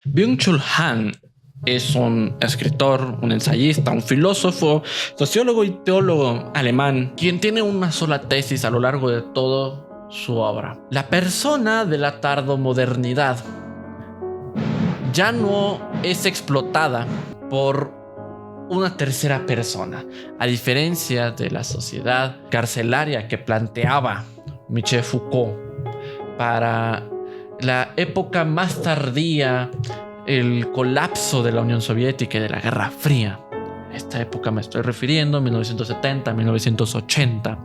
Byung-Chul Han es un escritor, un ensayista, un filósofo, sociólogo y teólogo alemán, quien tiene una sola tesis a lo largo de toda su obra. La persona de la tardomodernidad ya no es explotada por una tercera persona, a diferencia de la sociedad carcelaria que planteaba Michel Foucault para la época más tardía, el colapso de la Unión Soviética y de la Guerra Fría. A esta época me estoy refiriendo, 1970, 1980.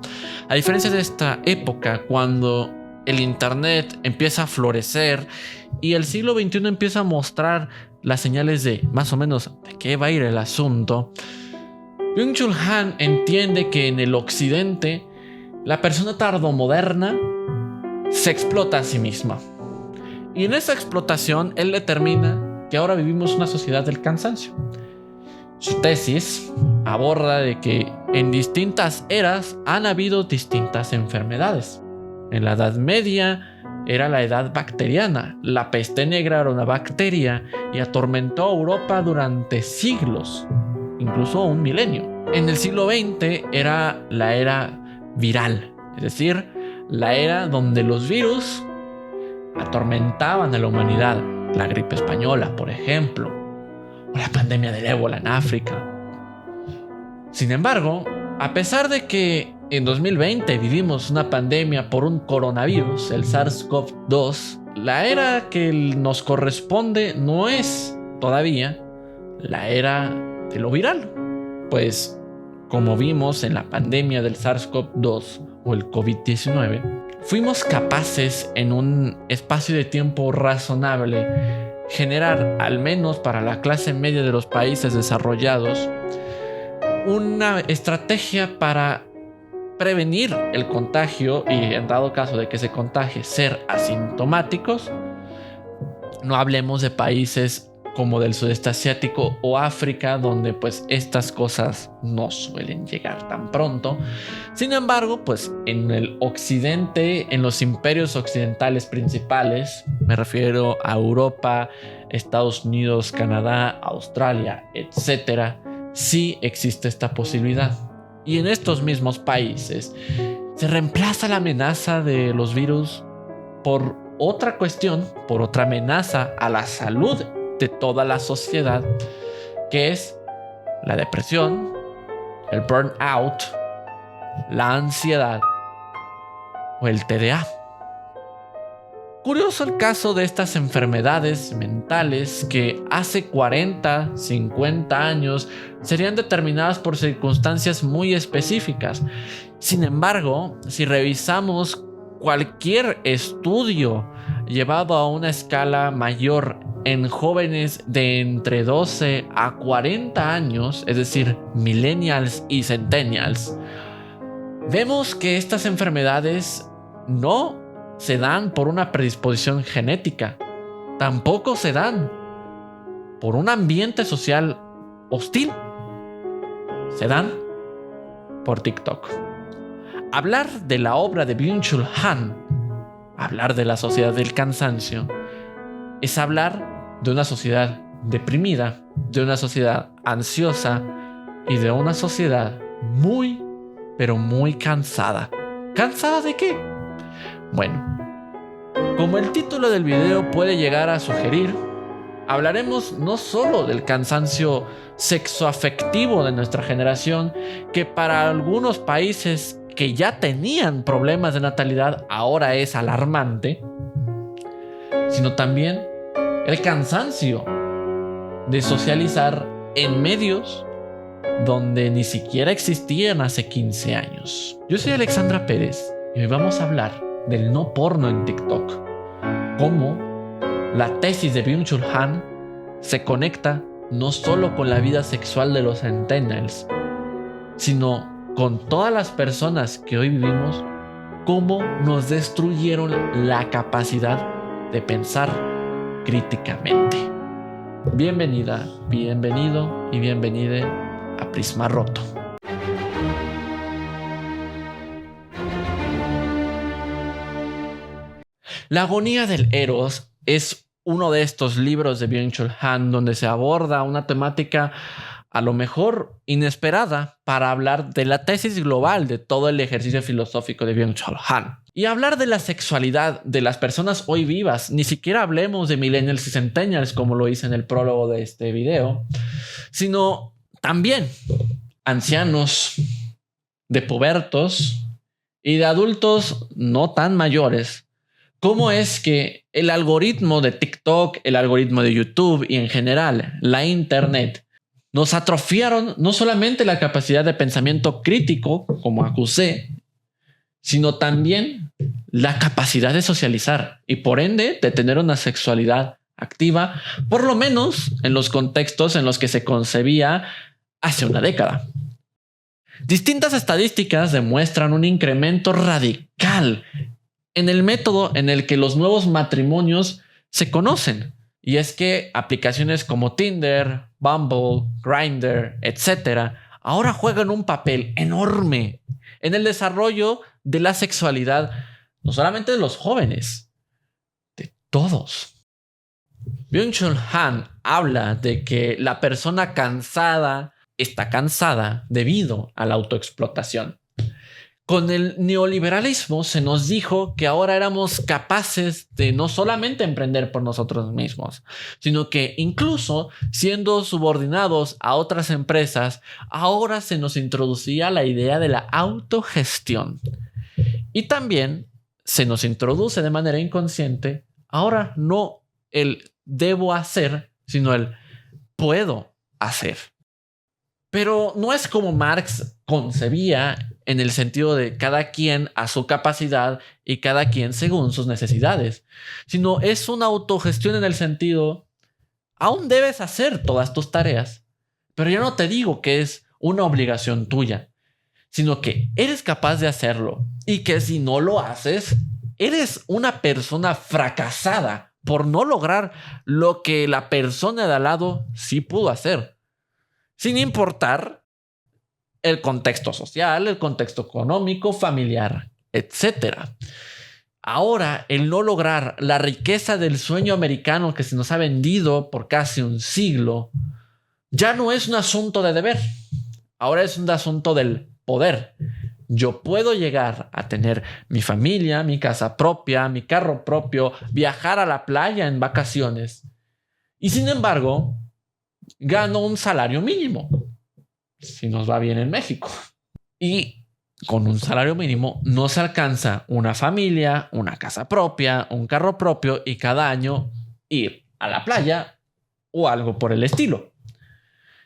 A diferencia de esta época, cuando el internet empieza a florecer y el siglo XXI empieza a mostrar las señales de más o menos de qué va a ir el asunto, Byung-Chul Han entiende que en el occidente la persona tardomoderna se explota a sí misma. Y en esa explotación él determina que ahora vivimos una sociedad del cansancio. Su tesis aborda de que en distintas eras han habido distintas enfermedades. En la Edad Media era la edad bacteriana. La peste negra era una bacteria y atormentó a Europa durante siglos, incluso un milenio. En el siglo XX era la era viral, es decir, la era donde los virus atormentaban a la humanidad. La gripe española, por ejemplo, o la pandemia del ébola en África. Sin embargo, a pesar de que en 2020 vivimos una pandemia por un coronavirus, el SARS-CoV-2, la era que nos corresponde no es todavía la era de lo viral. Pues, como vimos en la pandemia del SARS-CoV-2 o el COVID-19, fuimos capaces en un espacio de tiempo razonable generar, al menos para la clase media de los países desarrollados, una estrategia para prevenir el contagio y, en dado caso de que se contagie, ser asintomáticos. No hablemos de países como del sudeste asiático o África, donde pues estas cosas no suelen llegar tan pronto. Sin embargo, pues en el occidente, en los imperios occidentales principales, me refiero a Europa, Estados Unidos, Canadá, Australia, etcétera, sí existe esta posibilidad. Y en estos mismos países se reemplaza la amenaza de los virus por otra cuestión, por otra amenaza a la salud de toda la sociedad, que es la depresión, el burnout, la ansiedad o el TDA. Curioso el caso de estas enfermedades mentales que hace 40, 50 años serían determinadas por circunstancias muy específicas. Sin embargo, si revisamos cualquier estudio llevado a una escala mayor en jóvenes de entre 12 a 40 años, es decir, millennials y centennials, vemos que estas enfermedades no se dan por una predisposición genética, tampoco se dan por un ambiente social hostil, se dan por TikTok. Hablar de la obra de Byung-Chul Han, hablar de la sociedad del cansancio, es hablar de una sociedad deprimida, de una sociedad ansiosa y de una sociedad muy, pero muy cansada. ¿Cansada de qué? Bueno, como el título del video puede llegar a sugerir, hablaremos no solo del cansancio sexoafectivo de nuestra generación, que para algunos países que ya tenían problemas de natalidad ahora es alarmante, sino también el cansancio de socializar en medios donde ni siquiera existían hace 15 años. Yo soy Alexandra Pérez y hoy vamos a hablar del no porno en TikTok. Cómo la tesis de Byung-Chul Han se conecta no solo con la vida sexual de los centennials, sino con todas las personas que hoy vivimos, cómo nos destruyeron la capacidad de pensar críticamente. Bienvenida, bienvenido y bienvenide a Prisma Roto. La agonía del Eros es uno de estos libros de Byung-Chul Han donde se aborda una temática a lo mejor inesperada para hablar de la tesis global de todo el ejercicio filosófico de Byung-Chul Han. Y hablar de la sexualidad de las personas hoy vivas, ni siquiera hablemos de millennials y centennials como lo hice en el prólogo de este video, sino también ancianos, de pubertos y de adultos no tan mayores. ¿Cómo es que el algoritmo de TikTok, el algoritmo de YouTube y en general la internet nos atrofiaron no solamente la capacidad de pensamiento crítico, como acusé, sino también la capacidad de socializar y por ende de tener una sexualidad activa, por lo menos en los contextos en los que se concebía hace una década? Distintas estadísticas demuestran un incremento radical en el método en el que los nuevos matrimonios se conocen. Y es que aplicaciones como Tinder, Bumble, Grindr, etcétera, ahora juegan un papel enorme en el desarrollo de la sexualidad, no solamente de los jóvenes, de todos. Byung-Chul Han habla de que la persona cansada está cansada debido a la autoexplotación. Con el neoliberalismo se nos dijo que ahora éramos capaces de no solamente emprender por nosotros mismos, sino que incluso siendo subordinados a otras empresas, ahora se nos introducía la idea de la autogestión. Y también se nos introduce de manera inconsciente, ahora no el debo hacer, sino el puedo hacer. Pero no es como Marx concebía en el sentido de cada quien a su capacidad y cada quien según sus necesidades, sino es una autogestión en el sentido, aún debes hacer todas tus tareas, pero yo no te digo que es una obligación tuya, sino que eres capaz de hacerlo y que si no lo haces, eres una persona fracasada por no lograr lo que la persona de al lado sí pudo hacer. Sin importar el contexto social, el contexto económico, familiar, etc. Ahora, el no lograr la riqueza del sueño americano que se nos ha vendido por casi un siglo, ya no es un asunto de deber. Ahora es un asunto del poder. Yo puedo llegar a tener mi familia, mi casa propia, mi carro propio, viajar a la playa en vacaciones. Y sin embargo, gano un salario mínimo, si nos va bien en México. Y con un salario mínimo no se alcanza una familia, una casa propia, un carro propio y cada año ir a la playa o algo por el estilo.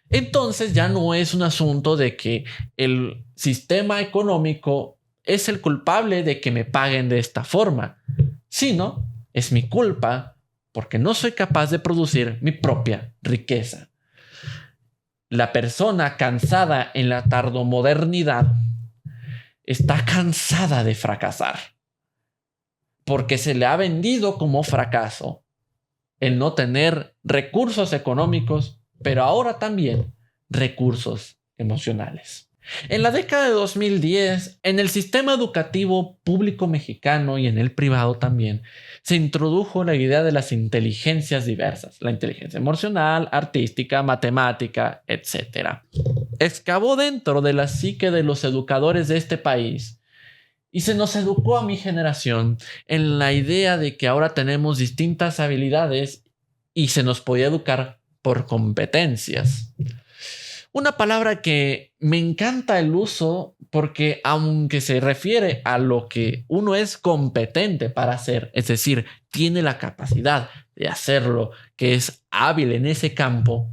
Entonces ya no es un asunto de que el sistema económico es el culpable de que me paguen de esta forma, sino es mi culpa porque no soy capaz de producir mi propia riqueza. La persona cansada en la tardomodernidad está cansada de fracasar porque se le ha vendido como fracaso el no tener recursos económicos, pero ahora también recursos emocionales. En la década de 2010, en el sistema educativo público mexicano y en el privado también, se introdujo la idea de las inteligencias diversas, la inteligencia emocional, artística, matemática, etc. Excavó dentro de la psique de los educadores de este país y se nos educó a mi generación en la idea de que ahora tenemos distintas habilidades y se nos podía educar por competencias. Una palabra que me encanta el uso porque aunque se refiere a lo que uno es competente para hacer, es decir, tiene la capacidad de hacerlo, que es hábil en ese campo,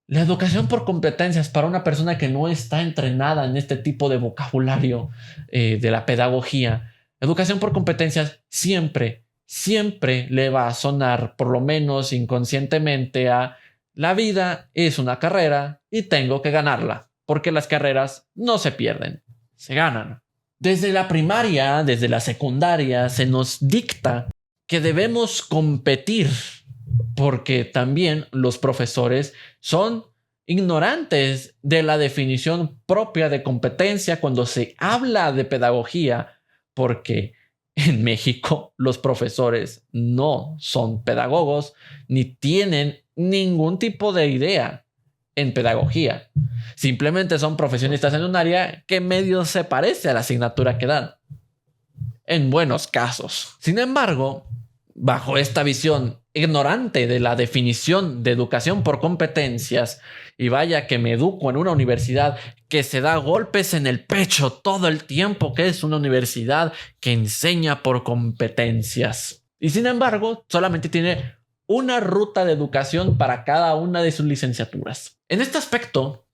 la educación por competencias para una persona que no está entrenada en este tipo de vocabulario de la pedagogía, educación por competencias siempre le va a sonar, por lo menos inconscientemente, a la vida es una carrera y tengo que ganarla, porque las carreras no se pierden, se ganan. Desde la primaria, desde la secundaria, se nos dicta que debemos competir, porque también los profesores son ignorantes de la definición propia de competencia cuando se habla de pedagogía, porque En México, los profesores no son pedagogos ni tienen ningún tipo de idea en pedagogía. Simplemente son profesionistas en un área que medio se parece a la asignatura que dan. En buenos casos. Sin embargo, bajo esta visión ignorante de la definición de educación por competencias, y vaya que me educo en una universidad que se da golpes en el pecho todo el tiempo, que es una universidad que enseña por competencias. Y sin embargo, solamente tiene una ruta de educación para cada una de sus licenciaturas. En este aspecto,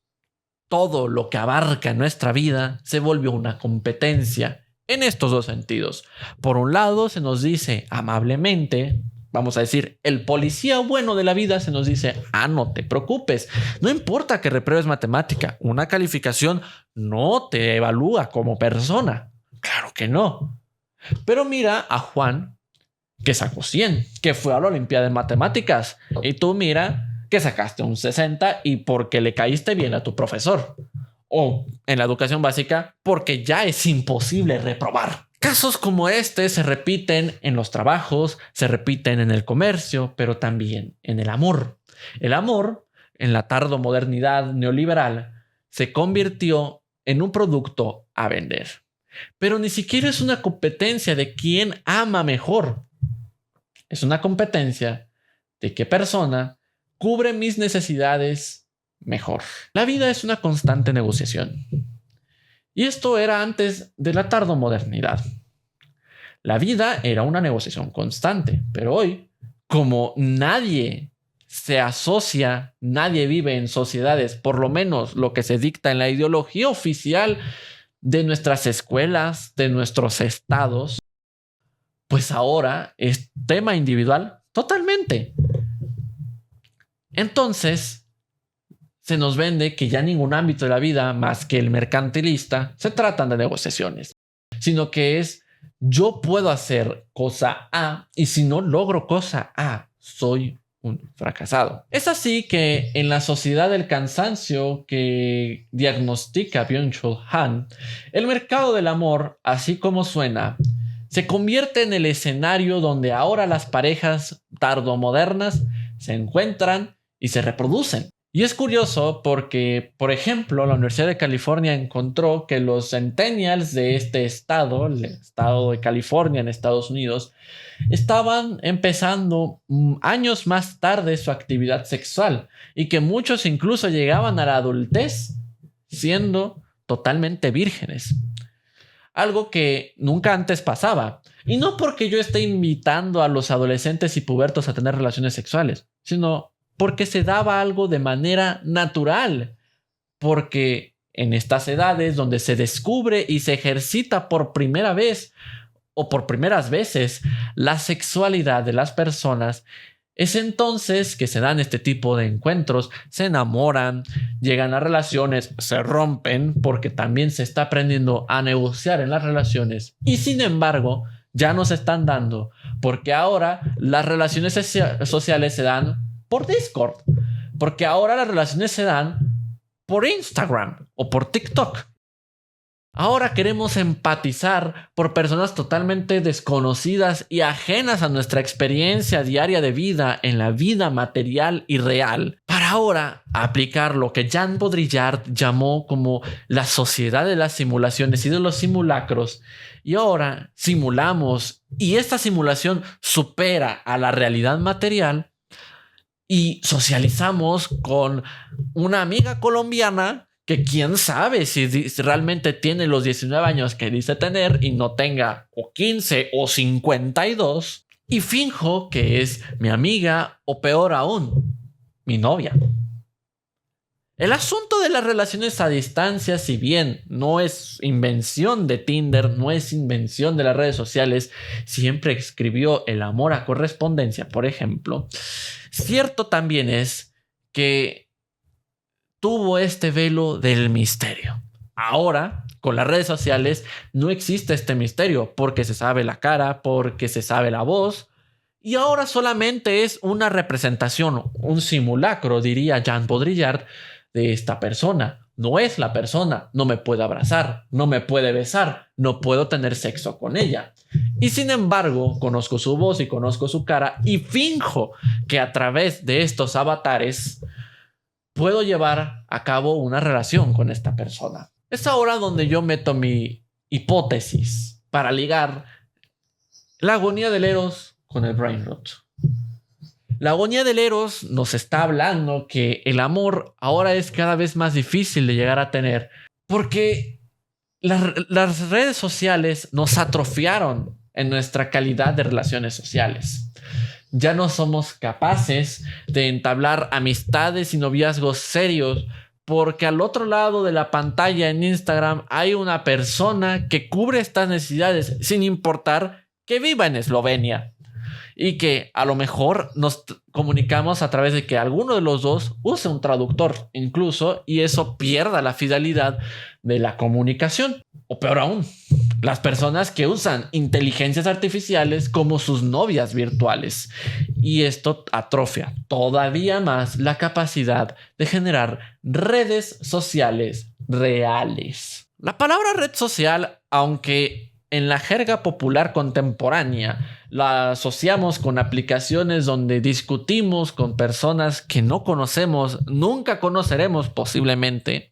todo lo que abarca nuestra vida se volvió una competencia. En estos dos sentidos. Por un lado, se nos dice amablemente, vamos a decir, el policía bueno de la vida se nos dice, no te preocupes, no importa que repruebes matemática, una calificación no te evalúa como persona. Claro que no. Pero mira a Juan, que sacó 100, que fue a la Olimpiada de Matemáticas, y tú mira que sacaste un 60 y porque le caíste bien a tu profesor. O en la educación básica, porque ya es imposible reprobar. Casos como este se repiten en los trabajos, se repiten en el comercio, pero también en el amor. El amor, en la tardomodernidad neoliberal, se convirtió en un producto a vender. Pero ni siquiera es una competencia de quién ama mejor. Es una competencia de qué persona cubre mis necesidades mejor. La vida es una constante negociación. Y esto era antes de la tardomodernidad. La vida era una negociación constante, pero hoy, como nadie se asocia, nadie vive en sociedades, por lo menos lo que se dicta en la ideología oficial de nuestras escuelas, de nuestros estados, pues ahora es tema individual totalmente. Entonces, se nos vende que ya ningún ámbito de la vida más que el mercantilista se tratan de negociaciones, sino que es yo puedo hacer cosa A y si no logro cosa A, soy un fracasado. Es así que en la sociedad del cansancio que diagnostica Byung-Chul Han, el mercado del amor, así como suena, se convierte en el escenario donde ahora las parejas tardomodernas se encuentran y se reproducen. Y es curioso porque, por ejemplo, la Universidad de California encontró que los centennials de este estado, el estado de California en Estados Unidos, estaban empezando años más tarde su actividad sexual y que muchos incluso llegaban a la adultez siendo totalmente vírgenes. Algo que nunca antes pasaba. Y no porque yo esté invitando a los adolescentes y pubertos a tener relaciones sexuales, sino porque se daba algo de manera natural, porque en estas edades donde se descubre y se ejercita por primera vez o por primeras veces la sexualidad de las personas, es entonces que se dan este tipo de encuentros, se enamoran, llegan a relaciones, se rompen porque también se está aprendiendo a negociar en las relaciones y sin embargo ya no se están dando porque ahora las relaciones sociales se dan por Discord, porque ahora las relaciones se dan por Instagram o por TikTok. Ahora queremos empatizar por personas totalmente desconocidas y ajenas a nuestra experiencia diaria de vida en la vida material y real, para ahora aplicar lo que Jean Baudrillard llamó como la sociedad de las simulaciones y de los simulacros. Y ahora simulamos y esta simulación supera a la realidad material y socializamos con una amiga colombiana que quién sabe si realmente tiene los 19 años que dice tener y no tenga o 15 o 52 y finjo que es mi amiga o peor aún, mi novia. El asunto de las relaciones a distancia, si bien no es invención de Tinder, no es invención de las redes sociales, siempre escribió el amor a correspondencia, por ejemplo. Cierto también es que tuvo este velo del misterio. Ahora, con las redes sociales, no existe este misterio porque se sabe la cara, porque se sabe la voz. Y ahora solamente es una representación, un simulacro, diría Jean Baudrillard, de esta persona. no es la persona, no me puede abrazar, no me puede besar, no puedo tener sexo con ella. Y sin embargo, conozco su voz y conozco su cara y finjo que a través de estos avatares puedo llevar a cabo una relación con esta persona. Es ahora donde yo meto mi hipótesis para ligar la agonía del Eros con el brain rot. La agonía del Eros nos está hablando que el amor ahora es cada vez más difícil de llegar a tener porque las redes sociales nos atrofiaron en nuestra calidad de relaciones sociales. Ya no somos capaces de entablar amistades y noviazgos serios porque al otro lado de la pantalla en Instagram hay una persona que cubre estas necesidades sin importar que viva en Eslovenia. Y que a lo mejor nos comunicamos a través de que alguno de los dos use un traductor incluso y eso pierda la fidelidad de la comunicación. O peor aún, las personas que usan inteligencias artificiales como sus novias virtuales. Y esto atrofia todavía más la capacidad de generar redes sociales reales. La palabra red social, aunque en la jerga popular contemporánea la asociamos con aplicaciones donde discutimos con personas que no conocemos, nunca conoceremos posiblemente,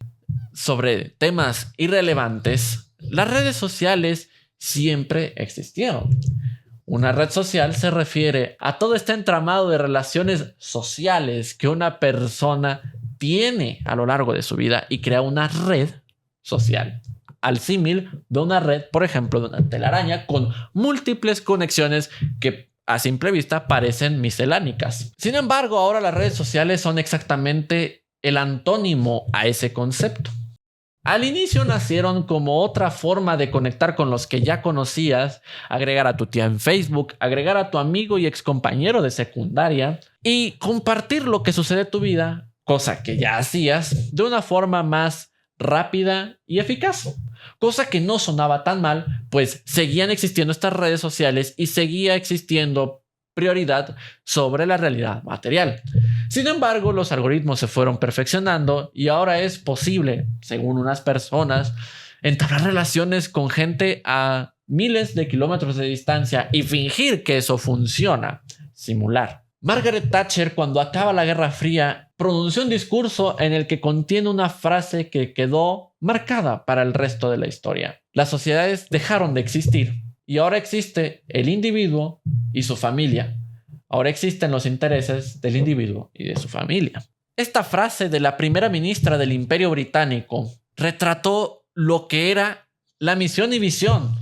sobre temas irrelevantes, las redes sociales siempre existieron. Una red social se refiere a todo este entramado de relaciones sociales que una persona tiene a lo largo de su vida y crea una red social. Al símil de una red, por ejemplo, de una telaraña con múltiples conexiones que a simple vista parecen misceláneas. Sin embargo, ahora las redes sociales son exactamente el antónimo a ese concepto. Al inicio nacieron como otra forma de conectar con los que ya conocías, agregar a tu tía en Facebook, agregar a tu amigo y excompañero de secundaria y compartir lo que sucede en tu vida, cosa que ya hacías, de una forma más rápida y eficaz. Cosa que no sonaba tan mal, pues seguían existiendo estas redes sociales y seguía existiendo prioridad sobre la realidad material. Sin embargo, los algoritmos se fueron perfeccionando y ahora es posible, según unas personas, entablar relaciones con gente a miles de kilómetros de distancia y fingir que eso funciona, simular. Margaret Thatcher, cuando acaba la Guerra Fría, pronunció un discurso en el que contiene una frase que quedó marcada para el resto de la historia. Las sociedades dejaron de existir y ahora existe el individuo y su familia. Ahora existen los intereses del individuo y de su familia. Esta frase de la primera ministra del Imperio Británico retrató lo que era la misión y visión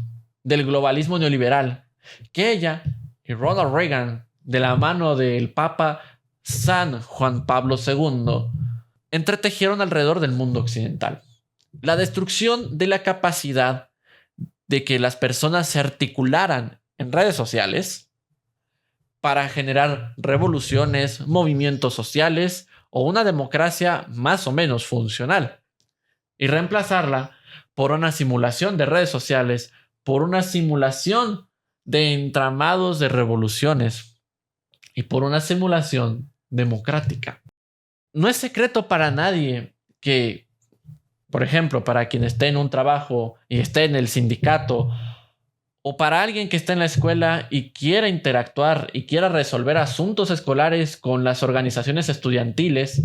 del globalismo neoliberal, que ella y Ronald Reagan, de la mano del Papa San Juan Pablo II, entretejieron alrededor del mundo occidental. La destrucción de la capacidad de que las personas se articularan en redes sociales para generar revoluciones, movimientos sociales o una democracia más o menos funcional, y reemplazarla por una simulación de redes sociales, por una simulación de entramados de revoluciones y por una simulación democrática. No es secreto para nadie que, por ejemplo, para quien esté en un trabajo y esté en el sindicato, o para alguien que esté en la escuela y quiera interactuar y quiera resolver asuntos escolares con las organizaciones estudiantiles,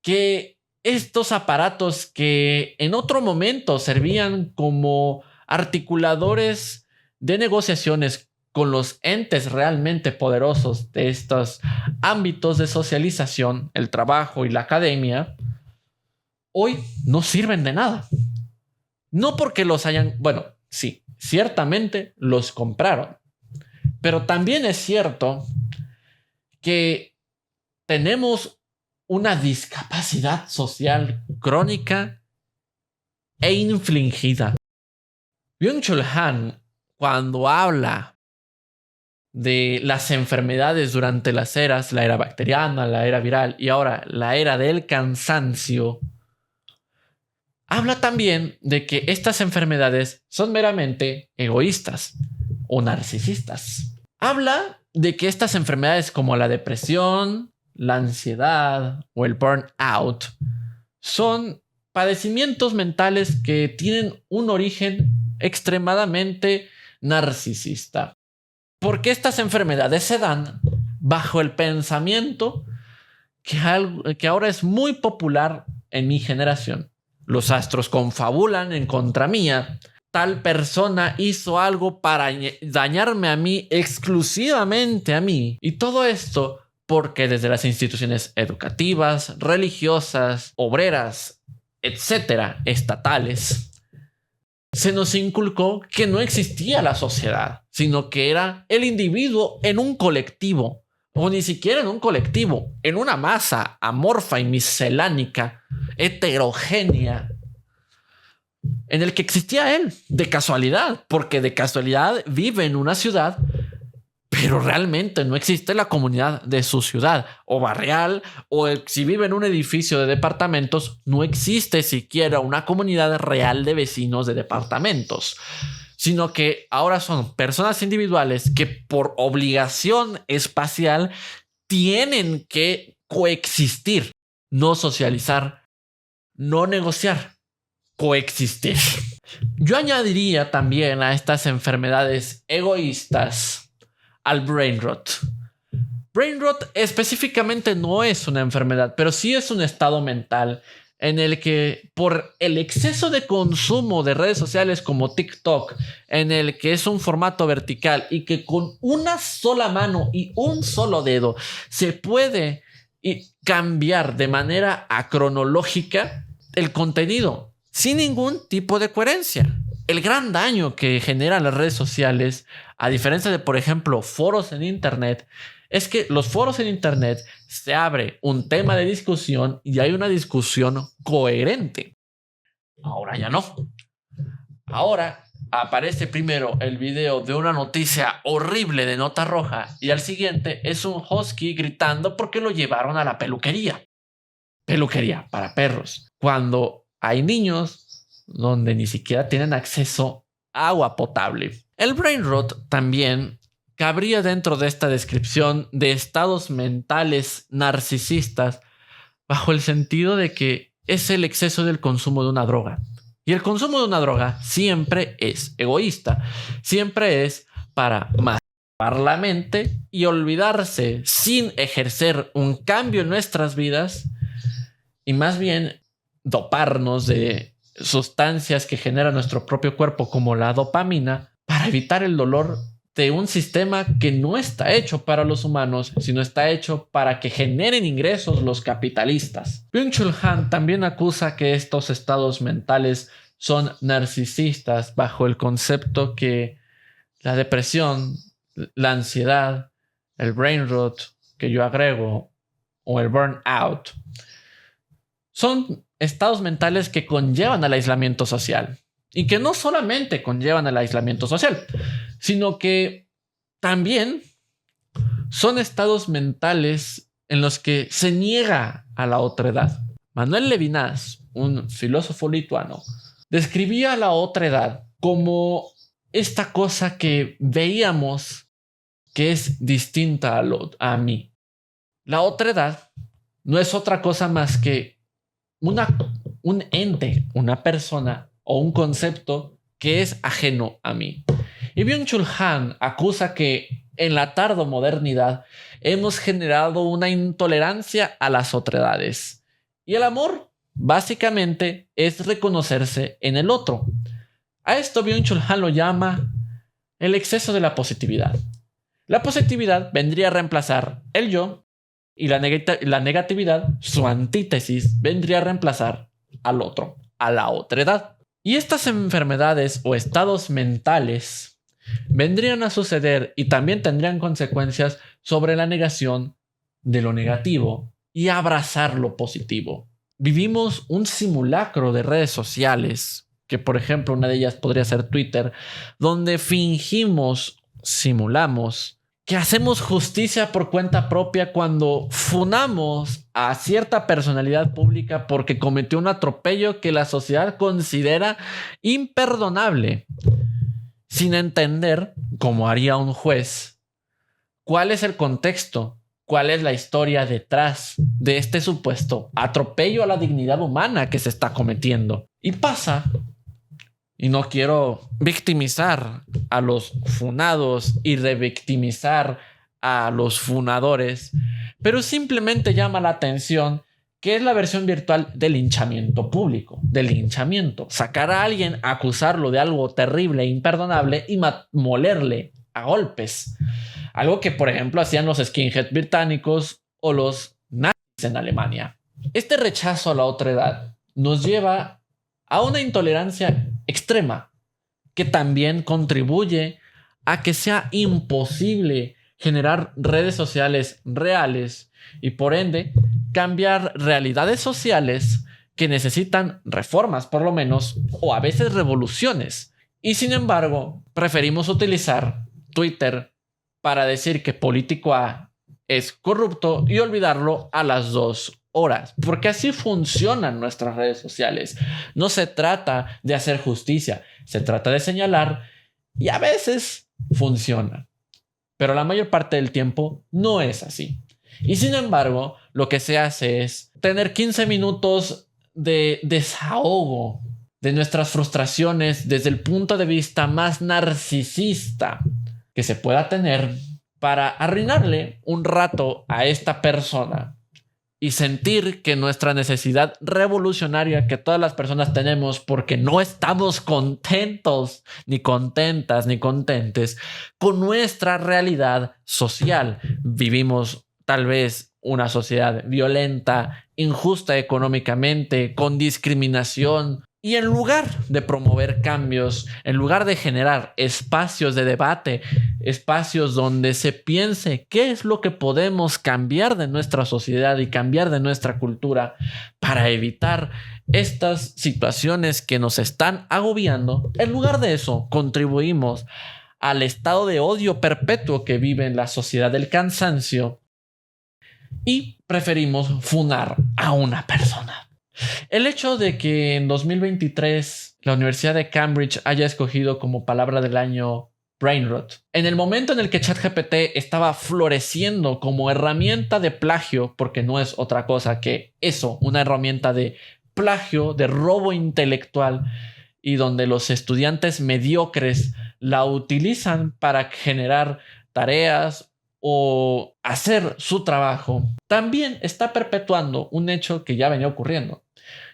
que estos aparatos que en otro momento servían como articuladores de negociaciones con los entes realmente poderosos de estos ámbitos de socialización, el trabajo y la academia, hoy no sirven de nada. No porque los hayan, bueno, sí, ciertamente los compraron, pero también es cierto que tenemos una discapacidad social crónica e infligida. Byung-Chul Han, cuando habla de las enfermedades durante las eras, la era bacteriana, la era viral y ahora la era del cansancio, habla también de que estas enfermedades son meramente egoístas o narcisistas. Habla de que estas enfermedades como la depresión, la ansiedad o el burnout son padecimientos mentales que tienen un origen extremadamente narcisista. Porque estas enfermedades se dan bajo el pensamiento que ahora es muy popular en mi generación. Los astros confabulaban en contra mía. Tal persona hizo algo para dañarme a mí, exclusivamente a mí. Y todo esto porque desde las instituciones educativas, religiosas, obreras, etcétera, estatales, se nos inculcó que no existía la sociedad, sino que era el individuo en un colectivo, o ni siquiera en un colectivo, en una masa amorfa y miscelánica, heterogénea, en el que existía él, de casualidad, porque de casualidad vive en una ciudad, pero realmente no existe la comunidad de su ciudad o barrial, o si vive en un edificio de departamentos, no existe siquiera una comunidad real de vecinos de departamentos, sino que ahora son personas individuales que por obligación espacial tienen que coexistir, no socializar, no negociar, coexistir. Yo añadiría también a estas enfermedades egoístas al brain rot. Brain rot específicamente no es una enfermedad, pero sí es un estado mental en el que por el exceso de consumo de redes sociales como TikTok, en el que es un formato vertical y que con una sola mano y un solo dedo se puede cambiar de manera acronológica el contenido sin ningún tipo de coherencia. El gran daño que generan las redes sociales, a diferencia de, por ejemplo, foros en Internet, es que los foros en Internet se abre un tema de discusión y hay una discusión coherente. Ahora ya no. Ahora aparece primero el video de una noticia horrible de nota roja y al siguiente es un husky gritando porque lo llevaron a la peluquería. Peluquería para perros. Cuando hay niños donde ni siquiera tienen acceso a agua potable. El brain rot también cabría dentro de esta descripción de estados mentales narcisistas bajo el sentido de que es el exceso del consumo de una droga. Y el consumo de una droga siempre es egoísta, siempre es para masturbar la mente y olvidarse sin ejercer un cambio en nuestras vidas y más bien doparnos de sustancias que genera nuestro propio cuerpo como la dopamina para evitar el dolor de un sistema que no está hecho para los humanos, sino está hecho para que generen ingresos los capitalistas. Byung-Chul Han también acusa que estos estados mentales son narcisistas bajo el concepto que la depresión, la ansiedad, el brain rot que yo agrego o el burnout son estados mentales que conllevan al aislamiento social y que no solamente conllevan al aislamiento social, sino que también son estados mentales en los que se niega a la otredad. Manuel Levinas, un filósofo lituano, describía la otredad como esta cosa que veíamos que es distinta a mí. La otredad no es otra cosa más que un ente, una persona o un concepto que es ajeno a mí. Y Byung-Chul Han acusa que en la tardomodernidad hemos generado una intolerancia a las otredades. Y el amor, básicamente, es reconocerse en el otro. A esto Byung-Chul Han lo llama el exceso de la positividad. La positividad vendría a reemplazar el yo y la negatividad, su antítesis, vendría a reemplazar al otro, a la otredad. Y estas enfermedades o estados mentales vendrían a suceder y también tendrían consecuencias sobre la negación de lo negativo y abrazar lo positivo. Vivimos un simulacro de redes sociales, que por ejemplo una de ellas podría ser Twitter, donde simulamos que hacemos justicia por cuenta propia cuando funamos a cierta personalidad pública porque cometió un atropello que la sociedad considera imperdonable, sin entender, como haría un juez, cuál es el contexto, cuál es la historia detrás de este supuesto atropello a la dignidad humana que se está cometiendo. Y pasa, y no quiero victimizar a los funados y revictimizar a los funadores, pero simplemente llama la atención que es la versión virtual del linchamiento público, del linchamiento. Sacar a alguien, acusarlo de algo terrible e imperdonable y molerle a golpes. Algo que, por ejemplo, hacían los skinheads británicos o los nazis en Alemania. Este rechazo a la otredad nos lleva a una intolerancia extrema que también contribuye a que sea imposible generar redes sociales reales y, por ende, cambiar realidades sociales que necesitan reformas, por lo menos, o a veces revoluciones. Y sin embargo, preferimos utilizar Twitter para decir que político A es corrupto y olvidarlo a las 2 horas, porque así funcionan nuestras redes sociales. No se trata de hacer justicia, se trata de señalar y a veces funciona, pero la mayor parte del tiempo no es así. Y sin embargo, lo que se hace es tener 15 minutos de desahogo de nuestras frustraciones desde el punto de vista más narcisista que se pueda tener para arruinarle un rato a esta persona y sentir que nuestra necesidad revolucionaria que todas las personas tenemos porque no estamos contentos, ni contentas, ni contentes con nuestra realidad social. Vivimos tal vez una sociedad violenta, injusta económicamente, con discriminación. Y en lugar de promover cambios, en lugar de generar espacios de debate, espacios donde se piense qué es lo que podemos cambiar de nuestra sociedad y cambiar de nuestra cultura para evitar estas situaciones que nos están agobiando, en lugar de eso contribuimos al estado de odio perpetuo que vive en la sociedad del cansancio y preferimos funar a una persona. El hecho de que en 2023 la Universidad de Cambridge haya escogido como palabra del año brain rot, en el momento en el que ChatGPT estaba floreciendo como herramienta de plagio, porque no es otra cosa que eso, una herramienta de plagio, de robo intelectual, y donde los estudiantes mediocres la utilizan para generar tareas o hacer su trabajo, también está perpetuando un hecho que ya venía ocurriendo.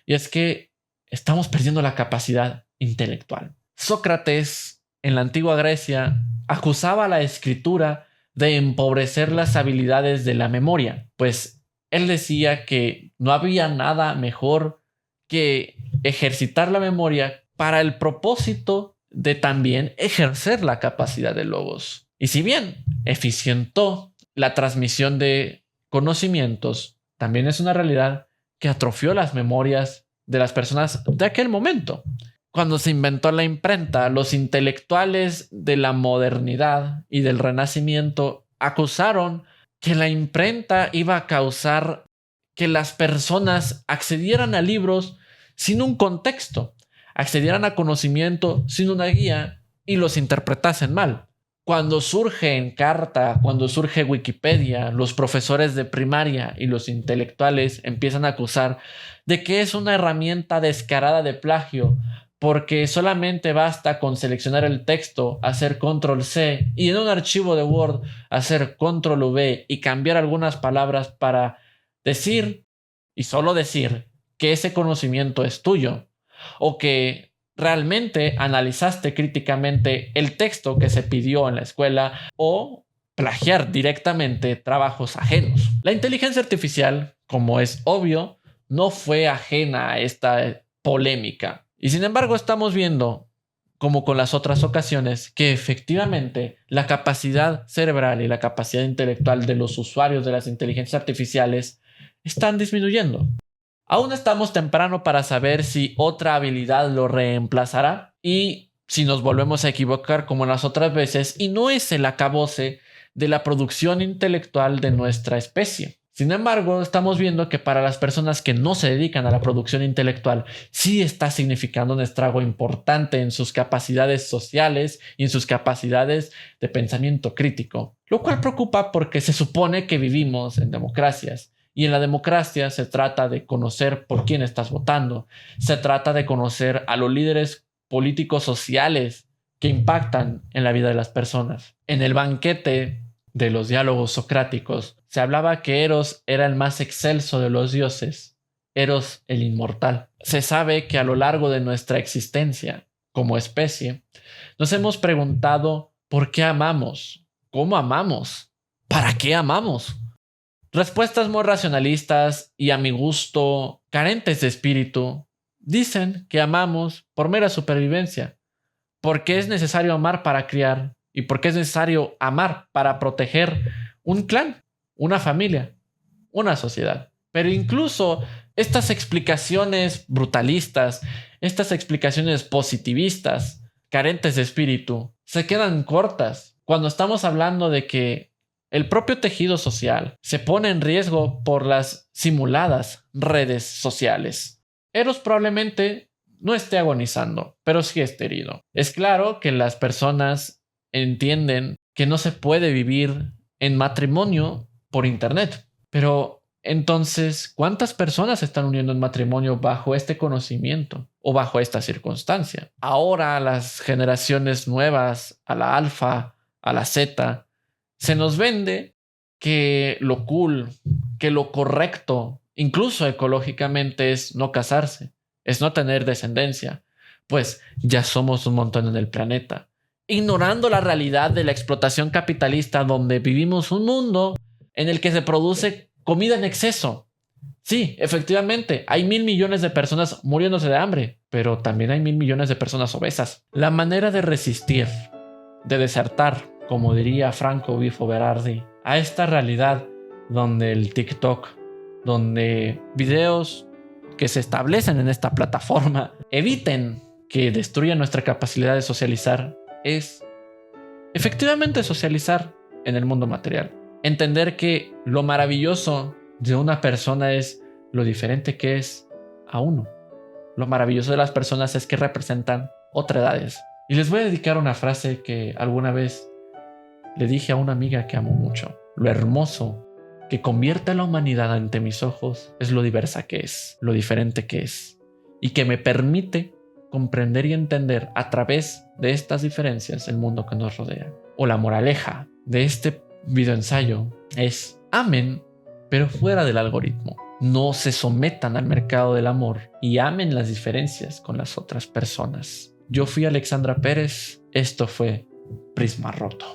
Y es que estamos perdiendo la capacidad intelectual. Sócrates, en la antigua Grecia, acusaba a la escritura de empobrecer las habilidades de la memoria, pues él decía que no había nada mejor que ejercitar la memoria para el propósito de también ejercer la capacidad de logos. Y si bien eficientó la transmisión de conocimientos, también es una realidad que atrofió las memorias de las personas de aquel momento. Cuando se inventó la imprenta, los intelectuales de la modernidad y del Renacimiento acusaron que la imprenta iba a causar que las personas accedieran a libros sin un contexto, accedieran a conocimiento sin una guía y los interpretasen mal. Cuando surge Encarta, cuando surge Wikipedia, los profesores de primaria y los intelectuales empiezan a acusar de que es una herramienta descarada de plagio, porque solamente basta con seleccionar el texto, hacer control C y en un archivo de Word hacer control V y cambiar algunas palabras para decir y solo decir que ese conocimiento es tuyo o que realmente analizaste críticamente el texto que se pidió en la escuela o plagiar directamente trabajos ajenos. La inteligencia artificial, como es obvio, no fue ajena a esta polémica. Y sin embargo estamos viendo, como con las otras ocasiones, que efectivamente la capacidad cerebral y la capacidad intelectual de los usuarios de las inteligencias artificiales están disminuyendo. Aún estamos temprano para saber si otra habilidad lo reemplazará y si nos volvemos a equivocar como las otras veces y no es el acabose de la producción intelectual de nuestra especie. Sin embargo, estamos viendo que para las personas que no se dedican a la producción intelectual, sí está significando un estrago importante en sus capacidades sociales y en sus capacidades de pensamiento crítico, lo cual preocupa porque se supone que vivimos en democracias. Y en la democracia se trata de conocer por quién estás votando, se trata de conocer a los líderes políticos sociales que impactan en la vida de las personas. En el banquete de los diálogos socráticos, se hablaba que Eros era el más excelso de los dioses, Eros el inmortal. Se sabe que a lo largo de nuestra existencia como especie, nos hemos preguntado ¿por qué amamos? ¿Cómo amamos? ¿Para qué amamos? Respuestas muy racionalistas y a mi gusto carentes de espíritu dicen que amamos por mera supervivencia, porque es necesario amar para criar y porque es necesario amar para proteger un clan, una familia, una sociedad. Pero incluso estas explicaciones brutalistas, estas explicaciones positivistas, carentes de espíritu, se quedan cortas cuando estamos hablando de que el propio tejido social se pone en riesgo por las simuladas redes sociales. Eros probablemente no esté agonizando, pero sí esté herido. Es claro que las personas entienden que no se puede vivir en matrimonio por internet, pero entonces, ¿cuántas personas se están uniendo en matrimonio bajo este conocimiento o bajo esta circunstancia? Ahora las generaciones nuevas, a la alfa, a la zeta, se nos vende que lo cool, que lo correcto, incluso ecológicamente, es no casarse, es no tener descendencia, pues ya somos un montón en el planeta, ignorando la realidad de la explotación capitalista donde vivimos un mundo en el que se produce comida en exceso. Sí, efectivamente, hay 1.000 millones de personas muriéndose de hambre, pero también hay 1.000 millones de personas obesas. La manera de resistir, de desertar, como diría Franco Bifo Berardi, a esta realidad donde el TikTok, donde videos que se establecen en esta plataforma eviten que destruyan nuestra capacidad de socializar, es efectivamente socializar en el mundo material. Entender que lo maravilloso de una persona es lo diferente que es a uno. Lo maravilloso de las personas es que representan otras edades. Y les voy a dedicar una frase que alguna vez le dije a una amiga que amo mucho. Lo hermoso que convierte a la humanidad ante mis ojos es lo diversa que es, lo diferente que es, y que me permite comprender y entender a través de estas diferencias el mundo que nos rodea. O la moraleja de este videoensayo es: amen, pero fuera del algoritmo. No se sometan al mercado del amor y amen las diferencias con las otras personas. Yo fui Alexandra Pérez. Esto fue Prisma Roto.